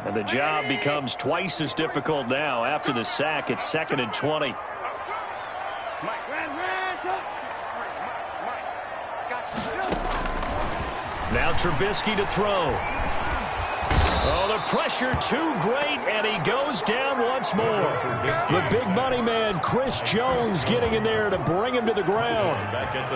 And the job becomes twice as difficult now. After the sack, it's 2nd and 20. Now Trubisky to throw. Oh, the pressure too great, and he goes down once more. The big money man, Chris Jones, getting in there to bring him to the ground.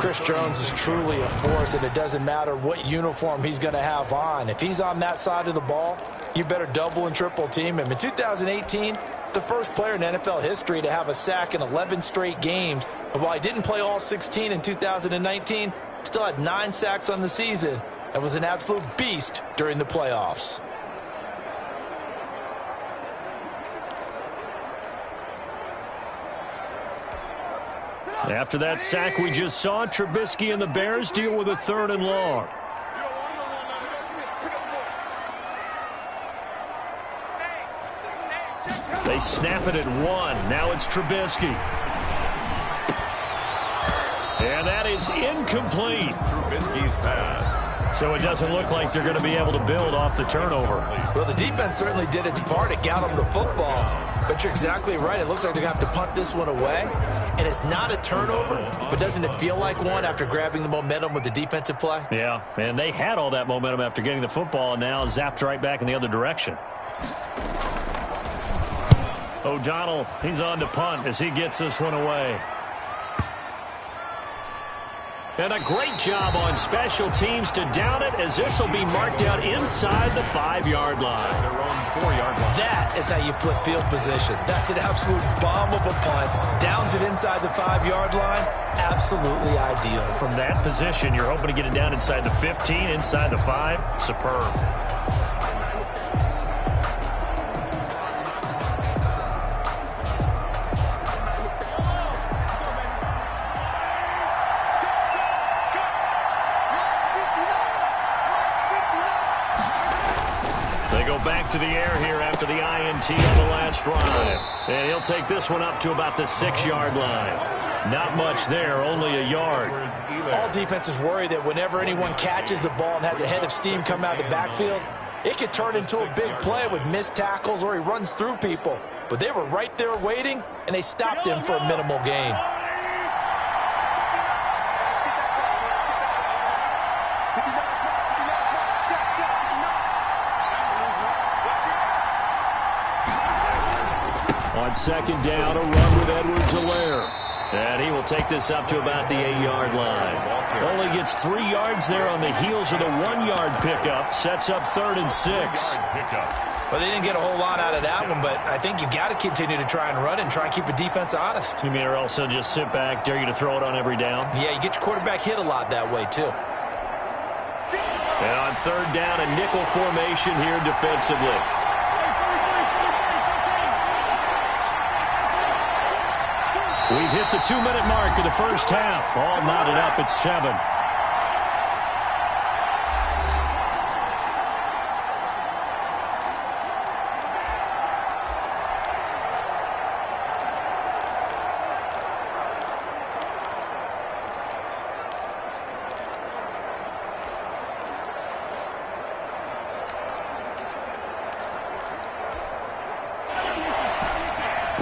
Chris Jones is truly a force, and it doesn't matter what uniform he's going to have on. If he's on that side of the ball, you better double and triple team him. In 2018, the first player in NFL history to have a sack in 11 straight games. And while he didn't play all 16 in 2019, still had 9 sacks on the season and was an absolute beast during the playoffs. After that sack we just saw, Trubisky and the Bears deal with a 3rd and long. They snap it at 1. Now it's Trubisky. And that is incomplete. Trubisky's pass. So it doesn't look like they're going to be able to build off the turnover. Well, the defense certainly did its part. It got them the football. But you're exactly right. It looks like they're going to have to punt this one away. And it's not a turnover, but doesn't it feel like one after grabbing the momentum with the defensive play? Yeah, and they had all that momentum after getting the football, and now zapped right back in the other direction. O'Donnell, he's on to punt as he gets this one away. And a great job on special teams to down it, as this will be marked out inside the 5-yard line. Their own 4-yard line. That is how you flip field position. That's an absolute bomb of a punt. Downs it inside the 5-yard line. Absolutely ideal. From that position, you're hoping to get it down inside the 15, inside the 5. Superb. Back to the air here after the INT on the last drive. And he'll take this one up to about the 6-yard line. Not much there, only a yard. All defenses worry that whenever anyone catches the ball and has a head of steam come out of the backfield, it could turn into a big play with missed tackles or he runs through people. But they were right there waiting, and they stopped him for a minimal gain. On 2nd down, a run with Edwards-Helaire. And he will take this up to about the 8-yard line. Only gets 3 yards there on the heels of the 1-yard pickup. Sets up 3rd and 6. Well, they didn't get a whole lot out of that one, but I think you've got to continue to try and run and try and keep a defense honest. You mean or also just sit back, dare you to throw it on every down? Yeah, you get your quarterback hit a lot that way, too. And on 3rd down, a nickel formation here defensively. We've hit the 2-minute mark of the first half. All knotted up at 7.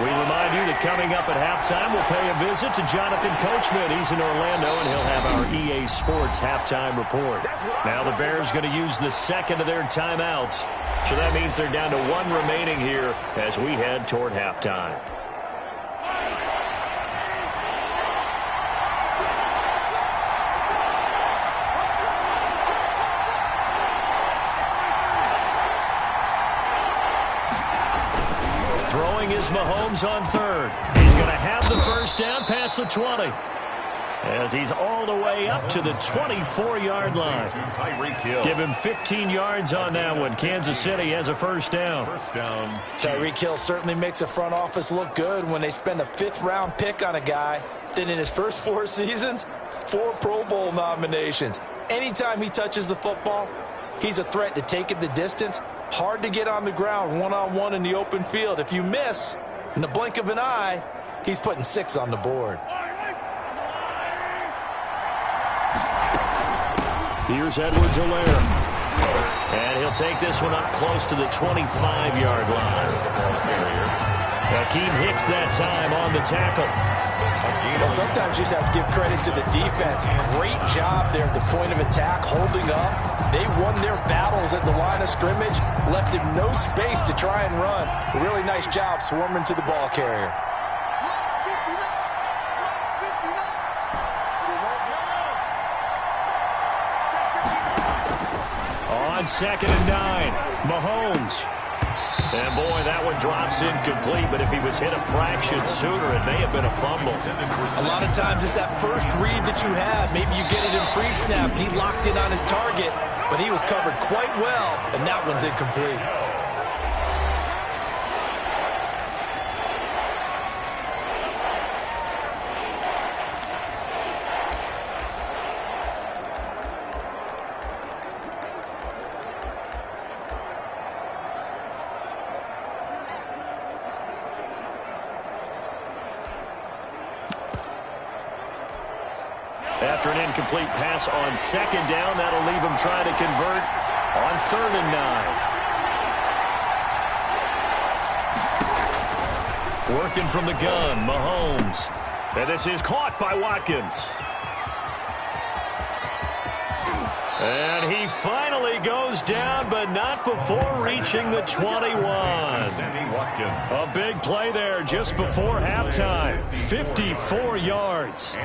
We remind you that coming up at halftime, we'll pay a visit to Jonathan Coachman. He's in Orlando, and he'll have our EA Sports halftime report. Now the Bears going to use the 2nd of their timeouts. So that means they're down to 1 remaining here as we head toward halftime. Throwing is Mahomes on 3rd. He's going to have the first down past the 20. As he's all the way up to the 24-yard line. Give him 15 yards on that one. Kansas City has a first down. Tyreek Hill certainly makes a front office look good when they spend a 5th-round pick on a guy. Then in his first 4 seasons, 4 Pro Bowl nominations. Anytime he touches the football, he's a threat to take it the distance. Hard to get on the ground one-on-one in the open field. If you miss, in the blink of an eye, he's putting 6 on the board. Here's Edwards-Helaire. And he'll take this one up close to the 25-yard line. Hakeem Hicks that time on the tackle. Well, sometimes you just have to give credit to the defense. Great job there at the point of attack, holding up. They won their battles at the line of scrimmage, left him no space to try and run. A really nice job swarming to the ball carrier. On 2nd and 9, Mahomes. And, boy, that one drops incomplete, but if he was hit a fraction sooner, it may have been a fumble. A lot of times it's that first read that you have. Maybe you get it in pre-snap. He locked in on his target, but he was covered quite well, and that one's incomplete. After an incomplete pass on 2nd down, that'll leave him trying to convert on 3rd and 9. Working from the gun, Mahomes. And this is caught by Watkins. And he finally goes down, but not before reaching the 21. A big play there just before halftime. 54 yards.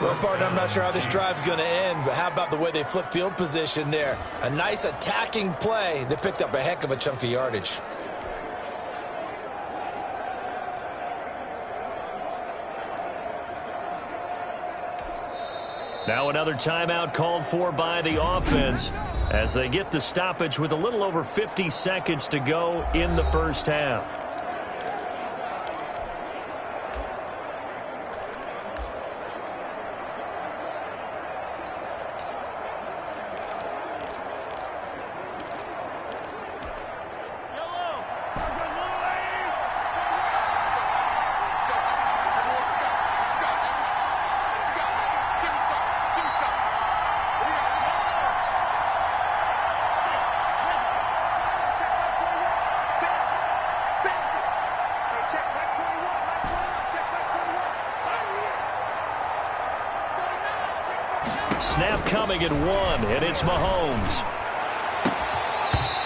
Well, partner, I'm not sure how this drive's going to end, but how about the way they flip field position there? A nice attacking play. They picked up a heck of a chunk of yardage. Now another timeout called for by the offense as they get the stoppage with a little over 50 seconds to go in the first half. Snap coming at 1, and it's Mahomes.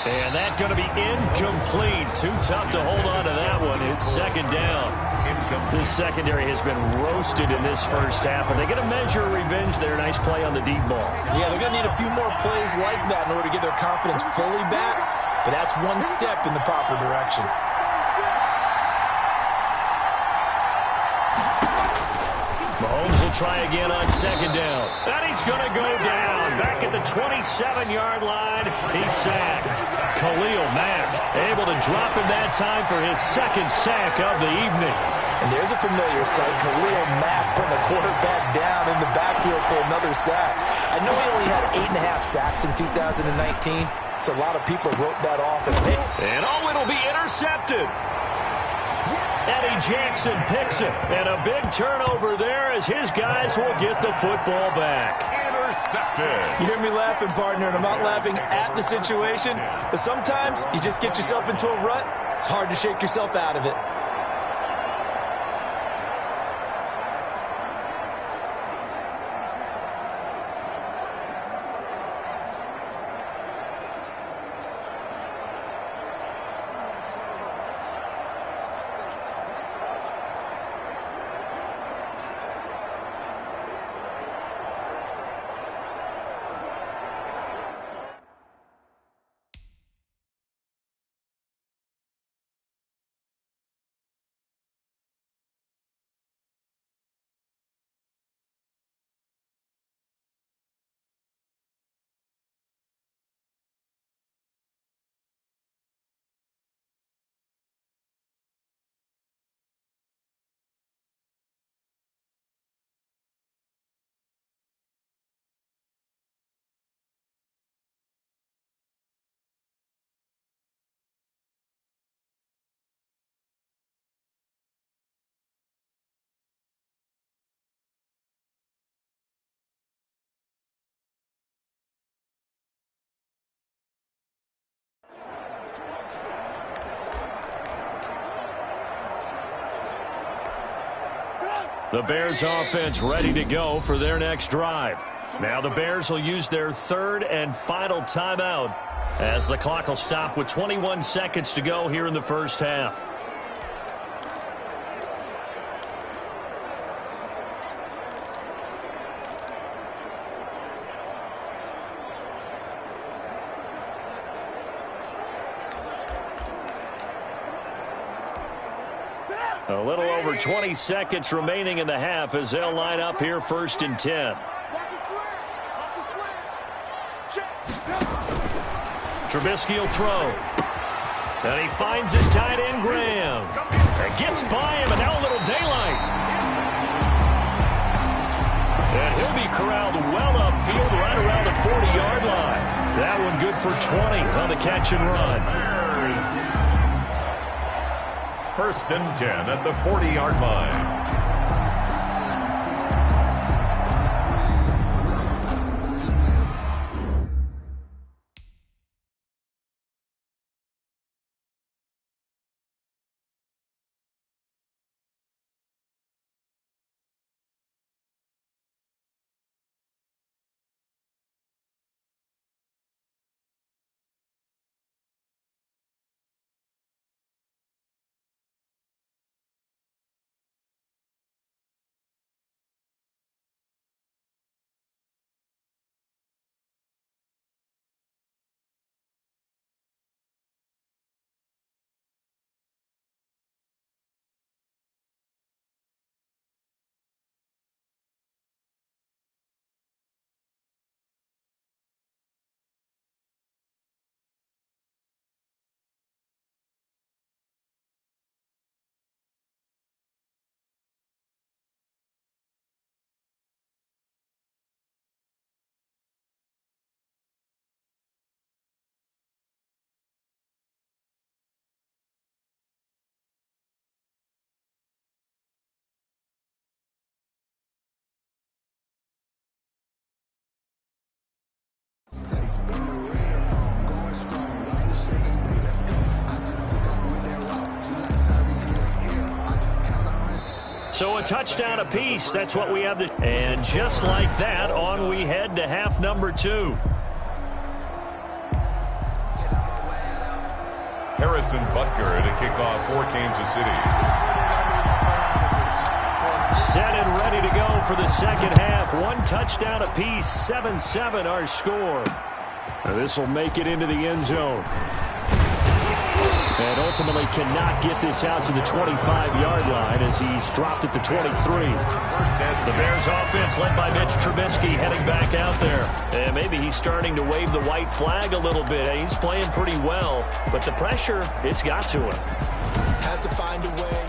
And that's going to be incomplete. Too tough to hold on to that one. It's 2nd down. This secondary has been roasted in this first half, and they get a measure of revenge there. Nice play on the deep ball. Yeah, they're going to need a few more plays like that in order to get their confidence fully back, but that's one step in the proper direction. Mahomes will try again on 2nd down. And he's going to go down. Back at the 27-yard line, he's sacked. Khalil Mack able to drop him that time for his 2nd sack of the evening. And there's a familiar sight. Khalil Mack putting the quarterback down in the backfield for another sack. I know he only had 8.5 sacks in 2019, so a lot of people wrote that off as big. And it'll be intercepted. Eddie Jackson picks it, and a big turnover there as his guys will get the football back. Intercepted. You hear me laughing, partner, and I'm not laughing at the situation, but sometimes you just get yourself into a rut. It's hard to shake yourself out of it. The Bears offense ready to go for their next drive. Now the Bears will use their third and final timeout as the clock will stop with 21 seconds to go here in the first half. A little over 20 seconds remaining in the half as they'll line up here first and 10. Trubisky will throw. And he finds his tight end, Graham. And gets by him, and now a little daylight. And he'll be corralled well upfield right around the 40-yard line. That one good for 20 on the catch and run. First and 10 at the 40-yard line. So a touchdown apiece, that's what we have. And just like that, on we head to half number 2. Harrison Butker to kick off for Kansas City. Set and ready to go for the second half. One touchdown apiece, 7-7 our score. This will make it into the end zone. And ultimately cannot get this out to the 25-yard line as he's dropped at the 23. The Bears offense led by Mitch Trubisky heading back out there. And maybe he's starting to wave the white flag a little bit. He's playing pretty well, but the pressure, it's got to him. Has to find a way.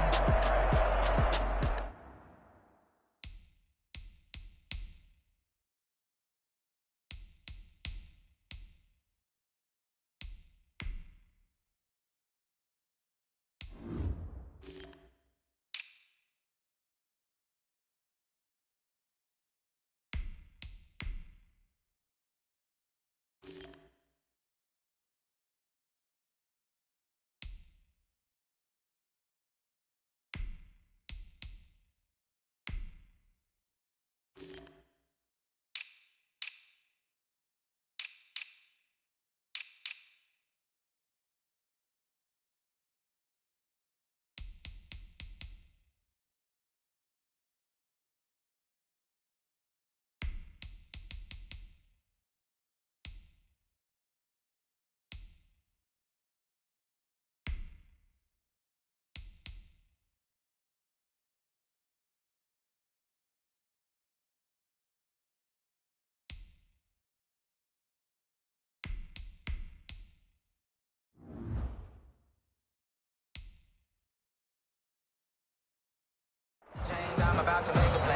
I'm about to make a play.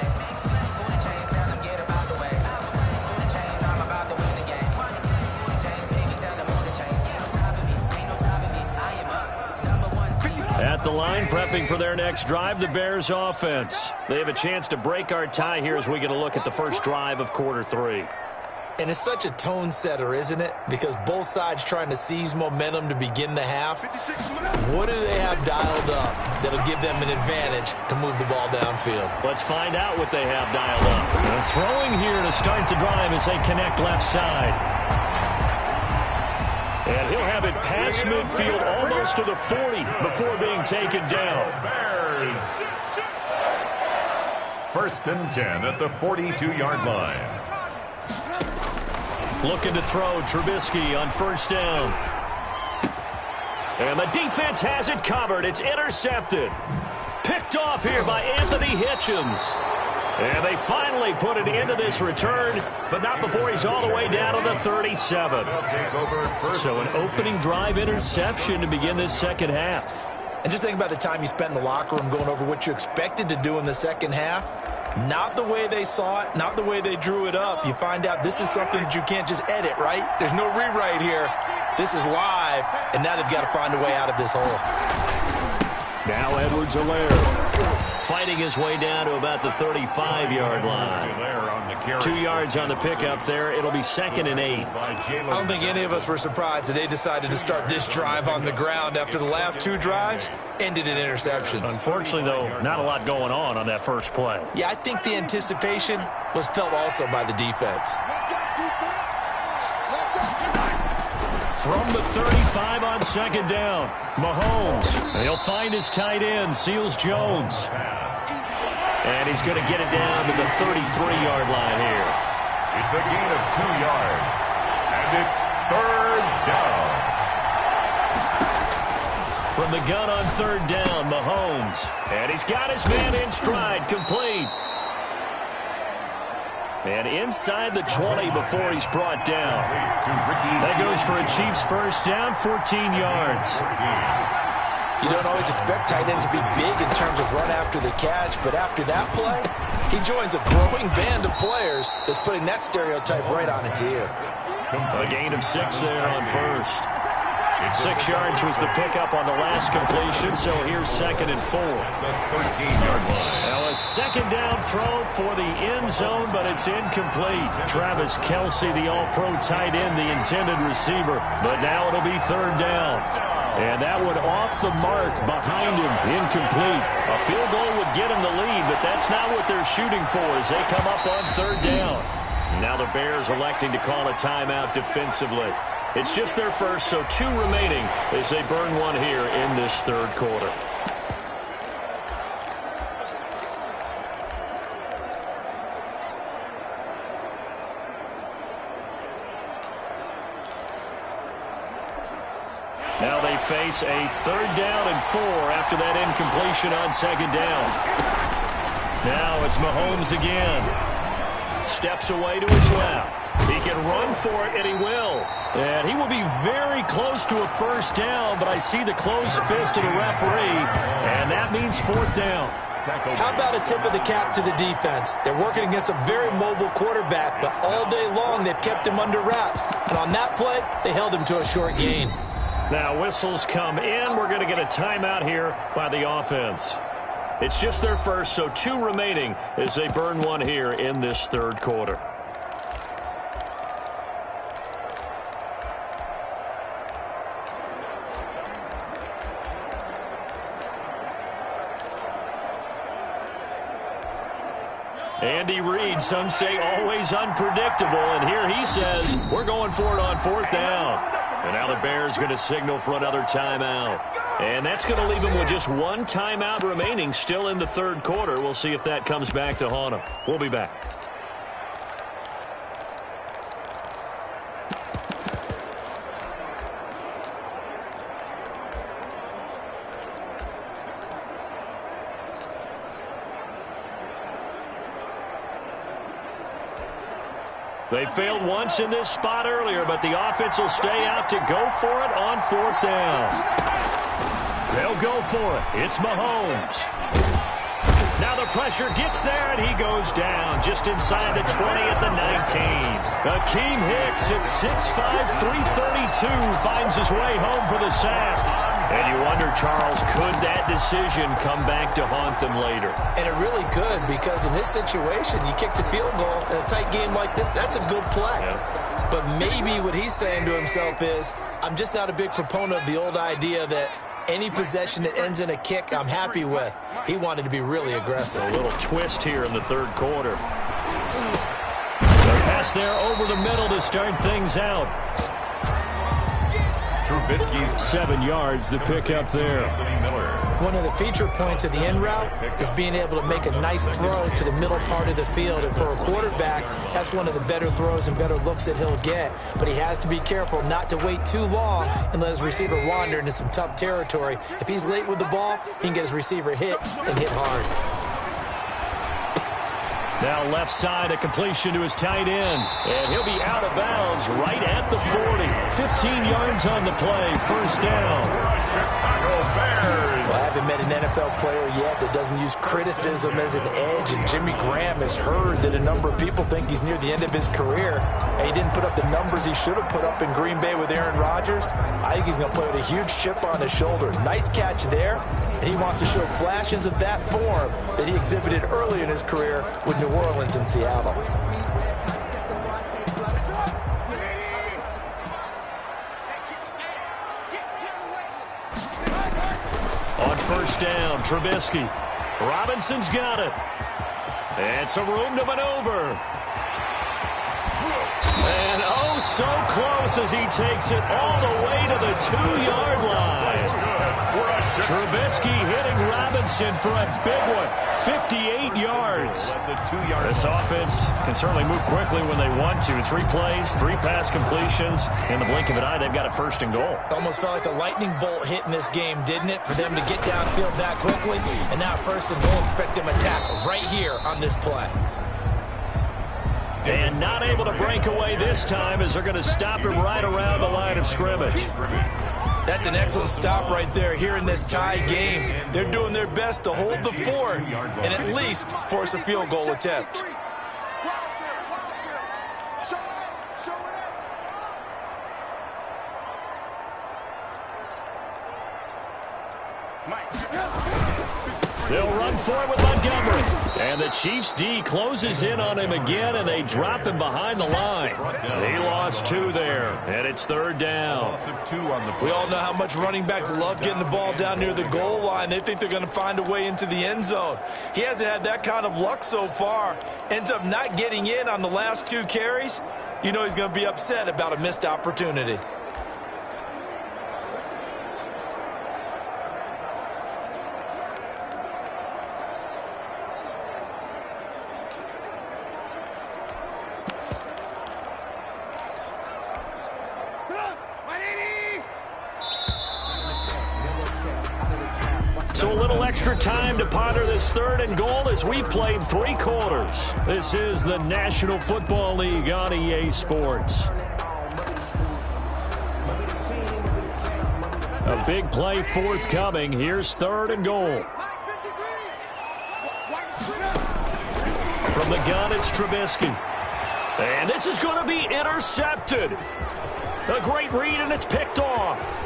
Pull the chains, tell them get about the way. Pull the chains, I'm about to win the game. Pull the chains, baby, tell them pull the chains. Ain't no stopping me, ain't no stopping me. I am up, number one seed. At the line, prepping for their next drive, the Bears offense. They have a chance to break our tie here as we get a look at the first drive of quarter 3. And it's such a tone setter, isn't it? Because both sides trying to seize momentum to begin the half. What do they have dialed up that'll give them an advantage to move the ball downfield? Let's find out what they have dialed up. They're throwing here to start the drive as they connect left side. And he'll have it past midfield almost to the 40 before being taken down. First and 10 at the 42-yard line. Looking to throw, Trubisky on first down. And the defense has it covered. It's intercepted. Picked off here by Anthony Hitchens. And they finally put it into this return, but not before he's all the way down to the 37. So an opening drive interception to begin this second half. And just think about the time you spent in the locker room going over what you expected to do in the second half. Not the way they saw it, not the way they drew it up. You find out this is something that you can't just edit, right? There's no rewrite here. This is live, and now they've got to find a way out of this hole. Now Edwards-Helaire fighting his way down to about the 35-yard line. 2 yards on the pickup there. It'll be 2nd and 8. I don't think any of us were surprised that they decided to start this drive on the ground after the last 2 drives ended in interceptions. Unfortunately, though, not a lot going on that first play. Yeah, I think the anticipation was felt also by the defense. From the 35 on 2nd down, Mahomes. He'll find his tight end, Seals Jones. And he's going to get it down to the 33-yard line here. It's a gain of 2 yards. And it's 3rd down. From the gun on 3rd down, Mahomes. And he's got his man in stride, complete. And inside the 20 before he's brought down. That goes for a Chiefs first down, 14 yards. You don't always expect tight ends to be big in terms of run after the catch, but after that play, he joins a growing band of players that's putting that stereotype right on its ear. A gain of 6 there on first. 6 yards was the pickup on the last completion, so here's 2nd and 4. The 13-yard line. Now a 2nd down throw for the end zone, but it's incomplete. Travis Kelce, the all-pro tight end, the intended receiver, but now it'll be 3rd down. And that one off the mark behind him, incomplete. A field goal would get him the lead, but that's not what they're shooting for as they come up on 3rd down. Now the Bears electing to call a timeout defensively. It's just their first, so 2 remaining as they burn one here in this 3rd quarter. Now they face a 3rd down and 4 after that incompletion on 2nd down. Now it's Mahomes again. Steps away to his left. He can run for it, and he will. And he will be very close to a first down, but I see the closed fist of the referee, and that means 4th down. How about a tip of the cap to the defense? They're working against a very mobile quarterback, but all day long they've kept him under wraps. And on that play, they held him to a short gain. Now whistles come in. We're going to get a timeout here by the offense. It's just their first, so 2 remaining as they burn one here in this 3rd quarter. Andy Reid, some say always unpredictable, and here he says we're going for it on 4th down. And now the Bears going to signal for another timeout. And that's going to leave them with just 1 timeout remaining still in the 3rd quarter. We'll see if that comes back to haunt them. We'll be back. They failed once in this spot earlier, but the offense will stay out to go for it on 4th down. They'll go for it. It's Mahomes. Now the pressure gets there, and he goes down just inside the 20 at the 19. Akeem Hicks at 6'5", 332 finds his way home for the sack. And you wonder, Charles, could that decision come back to haunt them later? And it really could, because in this situation, you kick the field goal in a tight game like this, that's a good play. Yeah. But maybe what he's saying to himself is, I'm just not a big proponent of the old idea that any possession that ends in a kick I'm happy with. He wanted to be really aggressive. A little twist here in the third quarter. The pass there over the middle to start things out. Trubisky's 7 yards, the pickup there. One of the feature points of the end route is being able to make a nice throw to the middle part of the field. And for a quarterback, that's one of the better throws and better looks that he'll get. But he has to be careful not to wait too long and let his receiver wander into some tough territory. If he's late with the ball, he can get his receiver hit and hit hard. Now left side, a completion to his tight end. And he'll be out of bounds right at the 40. 15 yards on the play, first down. Well, I haven't met an NFL player yet that doesn't use criticism as an edge, and Jimmy Graham has heard that a number of people think he's near the end of his career, and he didn't put up the numbers he should have put up in Green Bay with Aaron Rodgers. I think he's going to play with a huge chip on his shoulder. Nice catch there, and he wants to show flashes of that form that he exhibited early in his career with New Orleans and Seattle. On first down, Trubisky. Robinson's got it. And some room to maneuver. And oh, so close as he takes it all the way to the 2-yard line. Trubisky hitting Robinson for a big one. 58 yards. This offense can certainly move quickly when they want to. 3 plays, 3 pass completions. In the blink of an eye, they've got it first and goal. Almost felt like a lightning bolt hit in this game, didn't it? For them to get downfield that quickly. And now first and goal, expect them to tackle right here on this play. And not able to break away this time as they're going to stop him right around the line of scrimmage. That's an excellent stop right there here in this tie game. They're doing their best to hold the fort and at least force a field goal attempt. They'll run for it with Montgomery. And the Chiefs' D closes in on him again, and they drop him behind the line. He lost 2 there, and it's third down. We all know how much running backs love getting the ball down near the goal line. They think they're going to find a way into the end zone. He hasn't had that kind of luck so far. Ends up not getting in on the last 2 carries. You know he's going to be upset about a missed opportunity. So a little extra time to ponder this third and goal as we've played 3 quarters. This is the National Football League on EA Sports. A big play forthcoming. Here's third and goal. From the gun, it's Trubisky. And this is going to be intercepted. A great read, and it's picked off.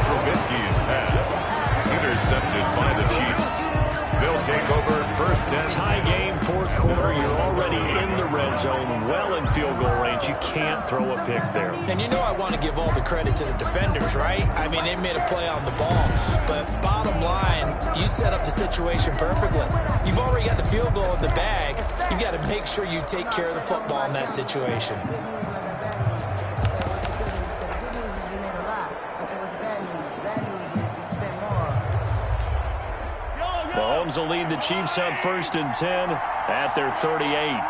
Trubisky's pass intercepted by the Chiefs. They'll take over first and Tie game, fourth quarter. You're already in the red zone, well in field goal range. You can't throw a pick there. And you know I want to give all the credit to the defenders, right? I mean, they made a play on the ball. But bottom line, you set up the situation perfectly. You've already got the field goal in the bag. You've got to make sure you take care of the football in that situation. Mahomes will lead the Chiefs up first and 10 at their 38.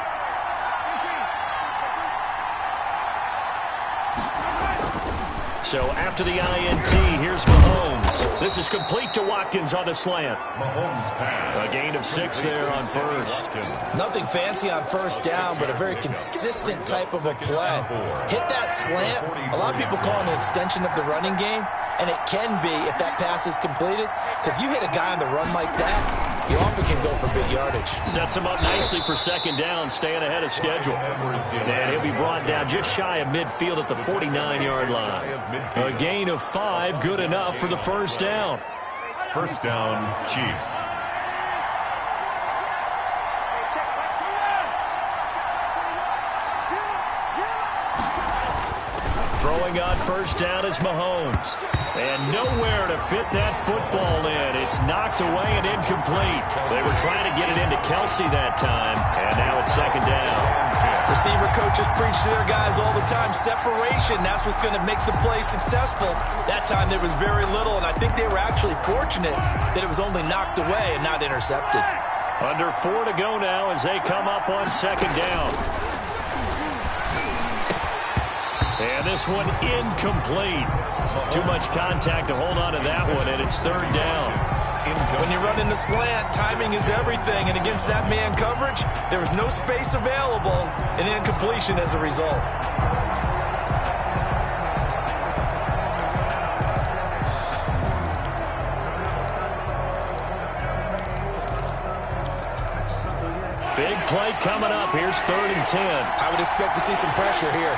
So after the INT, here's Mahomes. This is complete to Watkins on the slant. Mahomes pass. A gain of 6 there on first. Nothing fancy on first down, but a very consistent type of a play. Hit that slant. A lot of people call it an extension of the running game, and it can be if that pass is completed, because you hit a guy on the run like that, you often can go for big yardage. Sets him up nicely for second down, staying ahead of schedule. And he'll be brought down just shy of midfield at the 49-yard line. A gain of 5, good enough for the first down. First down, Chiefs. Throwing on first down is Mahomes. And nowhere to fit that football in. It's knocked away and incomplete. They were trying to get it into Kelsey that time, and now it's second down. Receiver coaches preach to their guys all the time. Separation, that's what's going to make the play successful. That time there was very little, and I think they were actually fortunate that it was only knocked away and not intercepted. Under 4 to go now as they come up on second down. And this one incomplete. Too much contact to hold on to that one, and it's third down. When you run in the slant, timing is everything, and against that man coverage, there was no space available, and incompletion as a result. Big play coming up. Here's 3rd and 10. I would expect to see some pressure here.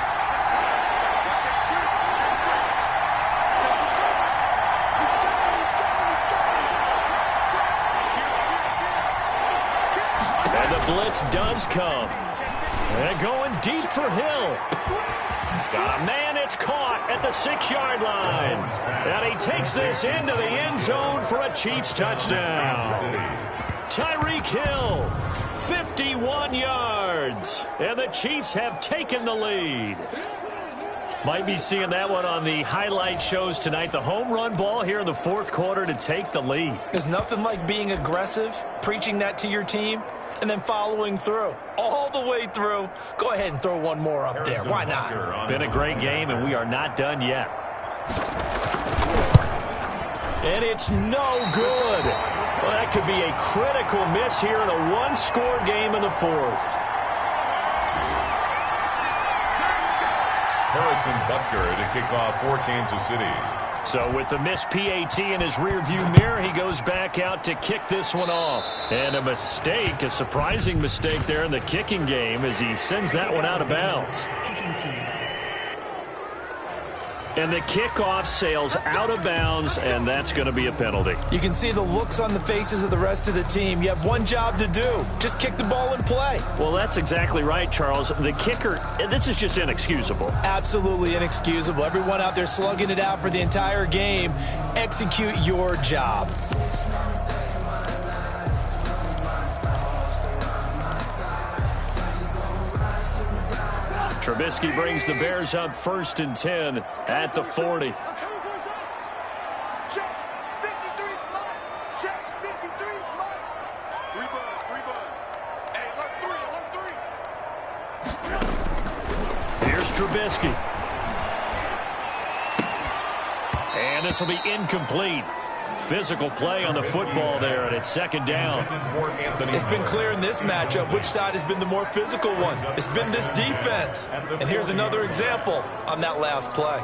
Blitz does come. And going deep for Hill. Got a man, it's caught at the 6-yard line. And he takes this into the end zone for a Chiefs touchdown. Tyreek Hill, 51 yards. And the Chiefs have taken the lead. Might be seeing that one on the highlight shows tonight. The home run ball here in the 4th quarter to take the lead. There's nothing like being aggressive, preaching that to your team, and then following through. All the way through. Go ahead and throw one more up there. Why not? Been a great game, and we are not done yet. And it's no good. Well, that could be a critical miss here in a one-score game in the 4th. Harrison Butker to kick off for Kansas City. So with the missed PAT in his rearview mirror, he goes back out to kick this one off. And a mistake, a surprising mistake there in the kicking game as he sends that one out of bounds. And the kickoff sails out of bounds, and that's going to be a penalty. You can see the looks on the faces of the rest of the team. You have one job to do. Just kick the ball and play. Well, that's exactly right, Charles. The kicker, this is just inexcusable. Absolutely inexcusable. Everyone out there slugging it out for the entire game. Execute your job. Trubisky brings the Bears up 1st and 10 at the 40. Here's Trubisky. And this will be incomplete. Physical play on the football there, and it's 2nd down. It's been clear in this matchup which side has been the more physical one. It's been this defense. And here's another example on that last play.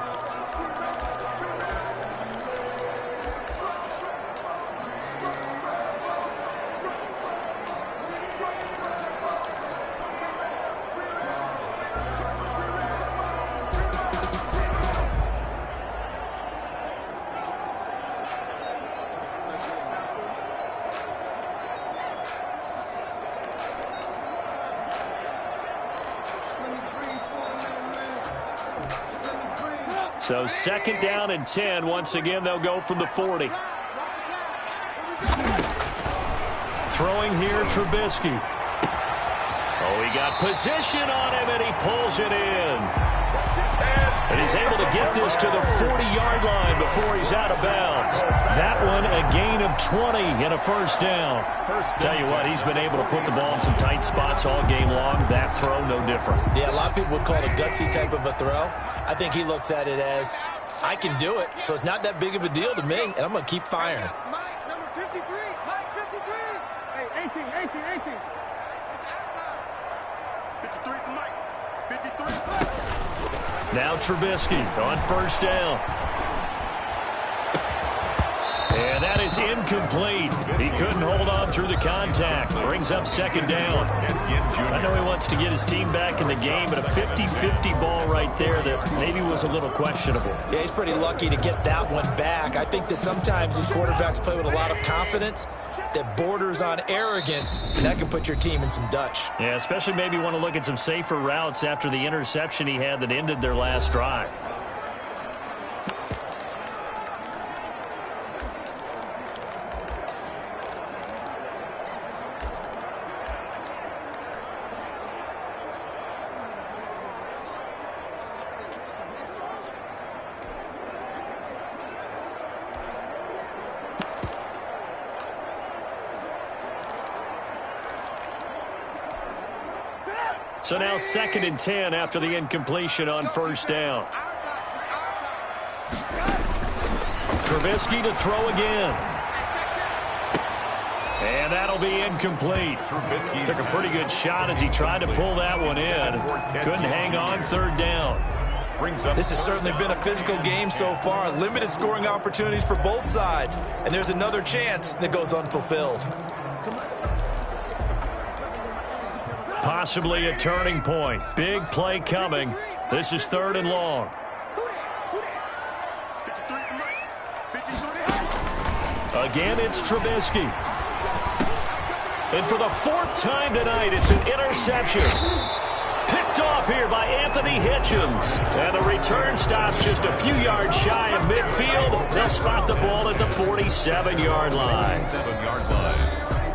So 2nd down and 10. Once again, they'll go from the 40. Throwing here, Trubisky. Oh, he got position on him, and he pulls it in. And he's able to get this to the 40-yard line before he's out of bounds. That one, a gain of 20 and a first down. Tell you what, he's been able to put the ball in some tight spots all game long. That throw, no different. Yeah, a lot of people would call it a gutsy type of a throw. I think he looks at it as, I can do it, so it's not that big of a deal to me, and I'm going to keep firing. Mike, number 53. Mike, 53. Hey, 18. 53 to Mike. 53. Now Trubisky on first down. And that is It's incomplete. He couldn't hold on through the contact. Brings up second down. I know he wants to get his team back in the game, but a 50-50 ball right there that maybe was a little questionable. Yeah, he's pretty lucky to get that one back. I think that sometimes these quarterbacks play with a lot of confidence that borders on arrogance, and that can put your team in some Dutch. Yeah, especially maybe want to look at some safer routes after the interception he had that ended their last drive. So now 2nd and 10 after the incompletion on first down. Trubisky to throw again. And that'll be incomplete. Took a pretty good shot as he tried to pull that one in. Couldn't hang on 3rd down. This has certainly been a physical game so far. Limited scoring opportunities for both sides. And there's another chance that goes unfulfilled. Possibly a turning point. Big play coming. This is 3rd and long. Again, it's Trubisky. And for the 4th time tonight, it's an interception. Picked off here by Anthony Hitchens. And the return stops just a few yards shy of midfield. They'll spot the ball at the 47-yard line.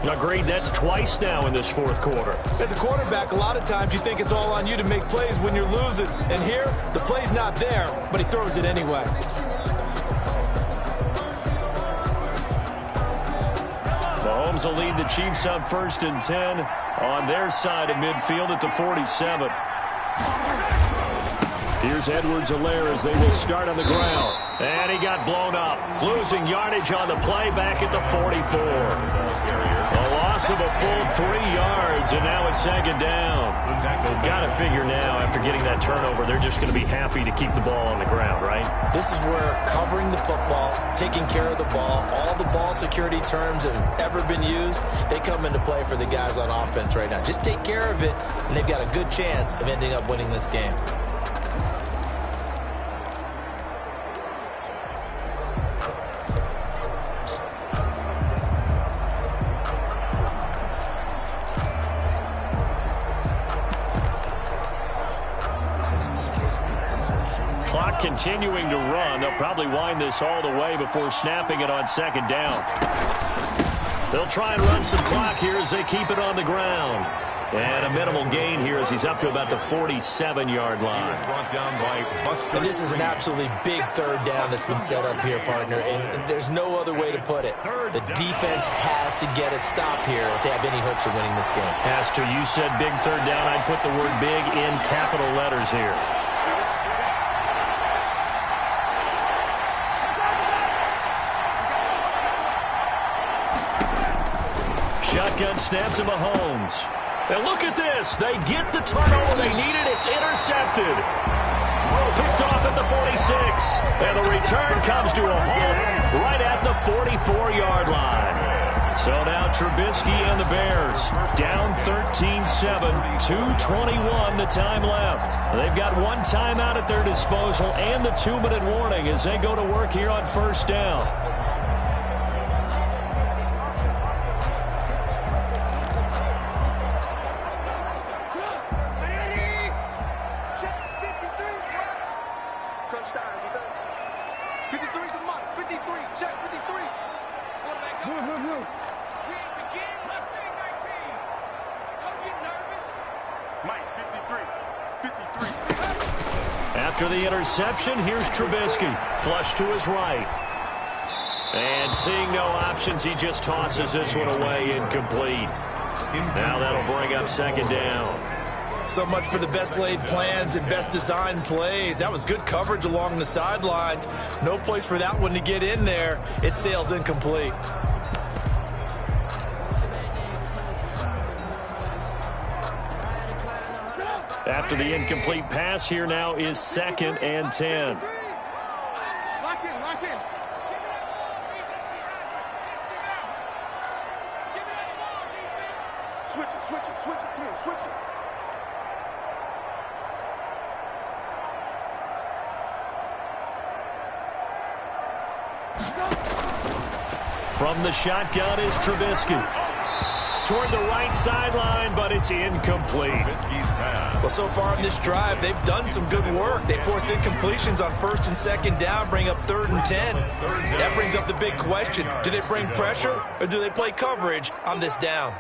Agreed, that's twice now in this 4th quarter. As a quarterback, a lot of times you think it's all on you to make plays when you're losing. And here, the play's not there, but he throws it anyway. Mahomes will lead the Chiefs up 1st and 10 on their side of midfield at the 47. Here's Edwards-Helaire as they will start on the ground. And he got blown up. Losing yardage on the play back at the 44. A loss of a full 3 yards, and now it's 2nd down. Got to figure now, after getting that turnover, they're just going to be happy to keep the ball on the ground, right? This is where covering the football, taking care of the ball, all the ball security terms that have ever been used, they come into play for the guys on offense right now. Just take care of it, and they've got a good chance of ending up winning this game. Continuing to run. They'll probably wind this all the way before snapping it on 2nd down. They'll try and run some clock here as they keep it on the ground. And a minimal gain here as he's up to about the 47-yard line. And this is an absolutely big 3rd down that's been set up here, partner. And there's no other way to put it. The defense has to get a stop here if they have any hopes of winning this game. Has to. You said big 3rd down. I'd put the word big in capital letters here. Shotgun snap to Mahomes. And look at this. They get the turnover they needed. It's intercepted. Picked off at the 46. And the return comes to a halt right at the 44-yard line. So now Trubisky and the Bears down 13-7, 2:21 the time left. They've got one timeout at their disposal and the 2-minute warning as they go to work here on 1st down. After the interception, here's Trubisky. Flush to his right. And seeing no options, he just tosses this one away, incomplete. Now that'll bring up 2nd down. So much for the best laid plans and best designed plays. That was good coverage along the sidelines. No place for that one to get in there. It sails incomplete. After the incomplete pass, here now is 2nd and 10. From the shotgun is Trubisky. Toward the right sideline, but it's incomplete. Trubisky's pass. Well, so far in this drive, they've done some good work. They force incompletions on 1st and 2nd down, bring up 3rd and 10. That brings up the big question. Do they bring pressure, or do they play coverage on this down?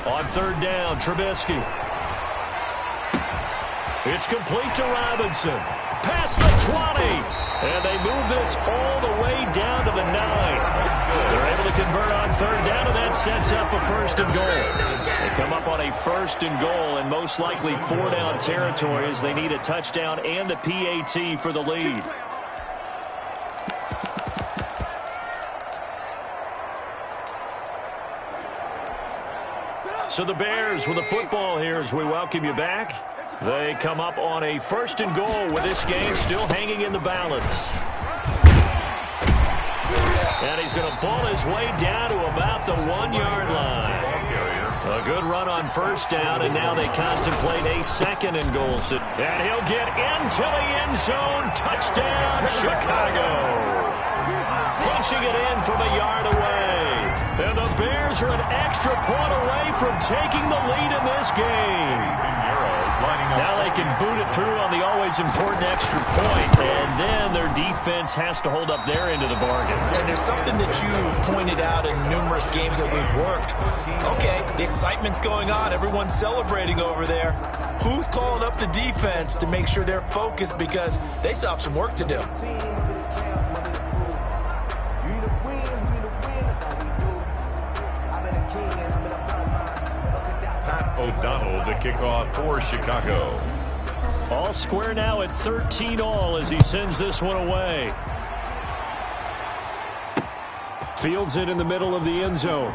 On 3rd down, Trubisky. It's complete to Robinson. Past the 20. And they move this all the way down to the 9. They're able to convert on 3rd down, and that sets up a 1st and goal. They come up on a 1st and goal, and most likely 4-down territory as they need a touchdown and the PAT for the lead. So the Bears with the football here as we welcome you back. They come up on a 1st and goal with this game still hanging in the balance. And he's going to ball his way down to about the 1-yard line. A good run on 1st down, and now they contemplate a 2nd and goal. And he'll get into the end zone. Touchdown, Chicago. Punching it in from a yard away. And the Bears are an extra point away from taking the lead in this game. Now they can boot it through on the always important extra point, and then their defense has to hold up their end of the bargain. And there's something that you've pointed out in numerous games that we've worked. Okay, the excitement's going on. Everyone's celebrating over there. Who's calling up the defense to make sure they're focused because they still have some work to do? O'Donnell to kick off for Chicago. All square now at 13-all as he sends this one away. Fields it in the middle of the end zone.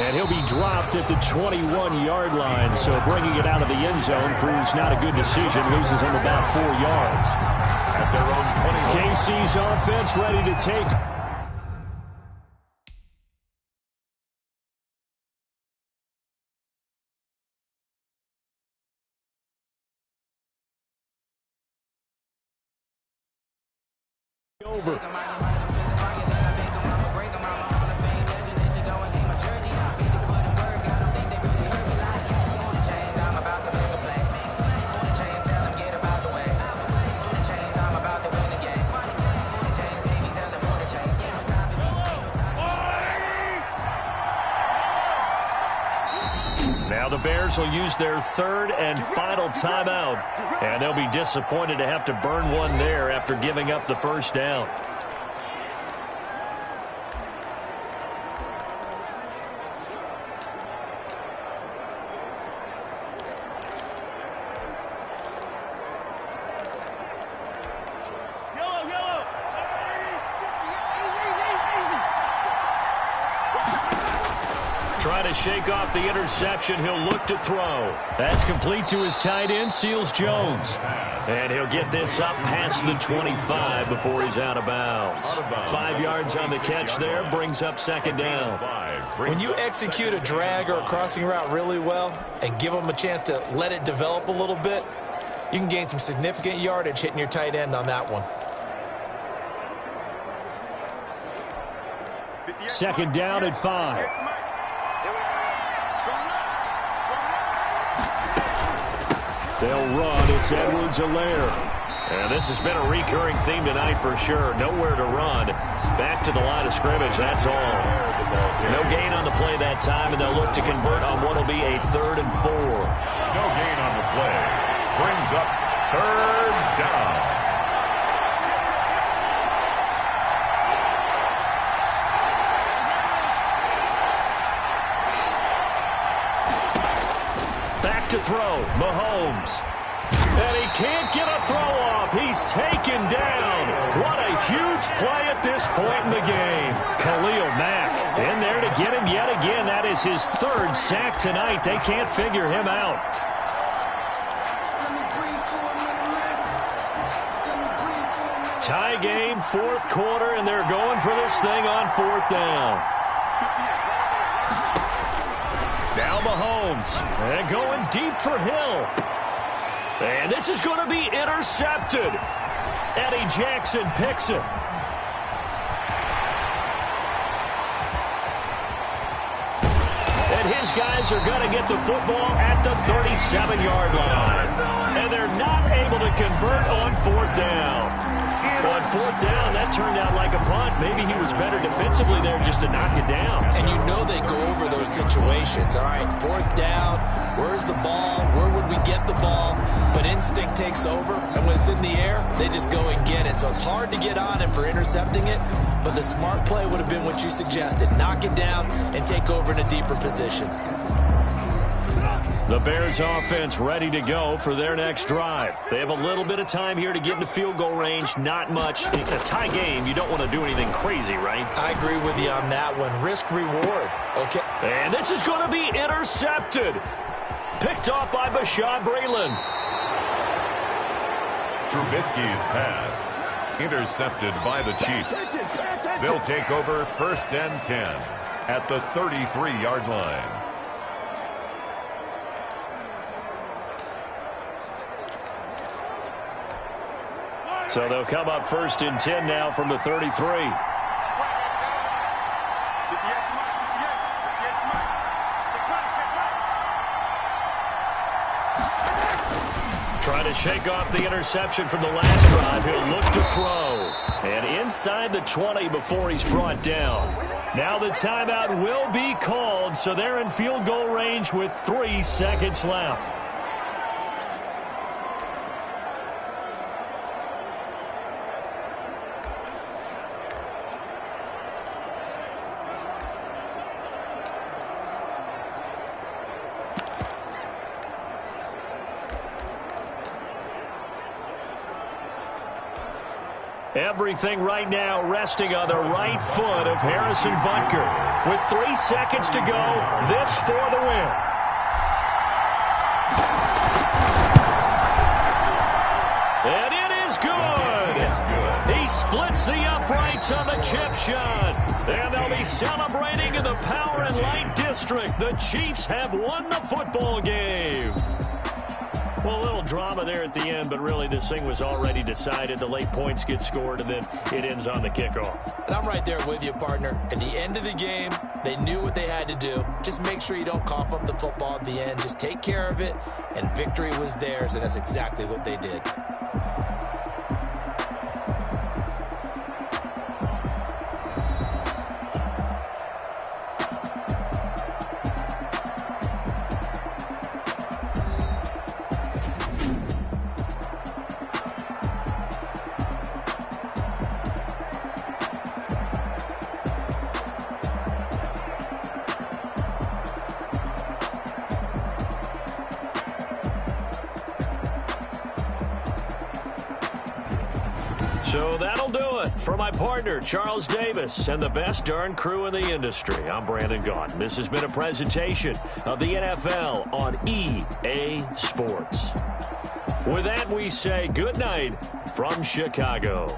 And he'll be dropped at the 21-yard line, so bringing it out of the end zone proves not a good decision. Loses him about 4 yards. At their own 20. KC's offense ready to take. Over. Now the Bears will use their 3rd and final timeout, and they'll be disappointed to have to burn one there after giving up the 1st down. Trying to shake off the interception. He'll look to throw. That's complete to his tight end, Seals Jones. And he'll get this up past the 25 before he's out of bounds. 5 yards on the catch there, brings up 2nd down. When you execute a drag or a crossing route really well and give them a chance to let it develop a little bit, you can gain some significant yardage hitting your tight end on that one. 2nd down at 5. They'll run. It's Edwards-Helaire. And this has been a recurring theme tonight for sure. Nowhere to run. Back to the line of scrimmage. That's all. No gain on the play that time, and they'll look to convert on what will be a 3rd and 4. No gain on the play. Brings up 3rd down. Back to throw. Mahomes. And he can't get a throw off. He's taken down. What a huge play at this point in the game. Khalil Mack in there to get him yet again. That is his 3rd sack tonight. They can't figure him out. Tie game, 4th quarter, and they're going for this thing on 4th down. Now Mahomes, and going deep for Hill. And this is going to be intercepted. Eddie Jackson picks it. And his guys are going to get the football at the 37-yard line. And they're not able to convert on fourth down. On fourth down, that turned out like a punt. Maybe he was better defensively there just to knock it down. And you know they go over those situations. All right, fourth down, where's the ball? Where would we get the ball? But instinct takes over, and when it's in the air, they just go and get it. So it's hard to get on him for intercepting it, but the smart play would have been what you suggested. Knock it down and take over in a deeper position. The Bears offense ready to go for their next drive. They have a little bit of time here to get into field goal range. Not much. In a tie game, you don't want to do anything crazy, right? I agree with you on that one. Risk reward. Okay. And this is going to be intercepted. Picked off by Bashaud Breeland. Trubisky's pass intercepted by the Chiefs. They'll take over 1st and 10 at the 33-yard line. So they'll come up 1st and 10 now from the 33. Trying to shake off the interception from the last drive. He'll look to throw. And inside the 20 before he's brought down. Now the timeout will be called, so they're in field goal range with 3 seconds left. Everything right now resting on the right foot of Harrison Butker. With 3 seconds to go, this for the win. And it is good. He splits the uprights on the chip shot. And they'll be celebrating in the Power and Light District. The Chiefs have won the football game. Well, a little drama there at the end, but really this thing was already decided. The late points get scored, and then it ends on the kickoff. And I'm right there with you, partner. At the end of the game, they knew what they had to do. Just make sure you don't cough up the football at the end. Just take care of it, and victory was theirs, and that's exactly what they did. So that'll do it for my partner, Charles Davis, and the best darn crew in the industry. I'm Brandon Gaudin. This has been a presentation of the NFL on EA Sports. With that, we say good night from Chicago.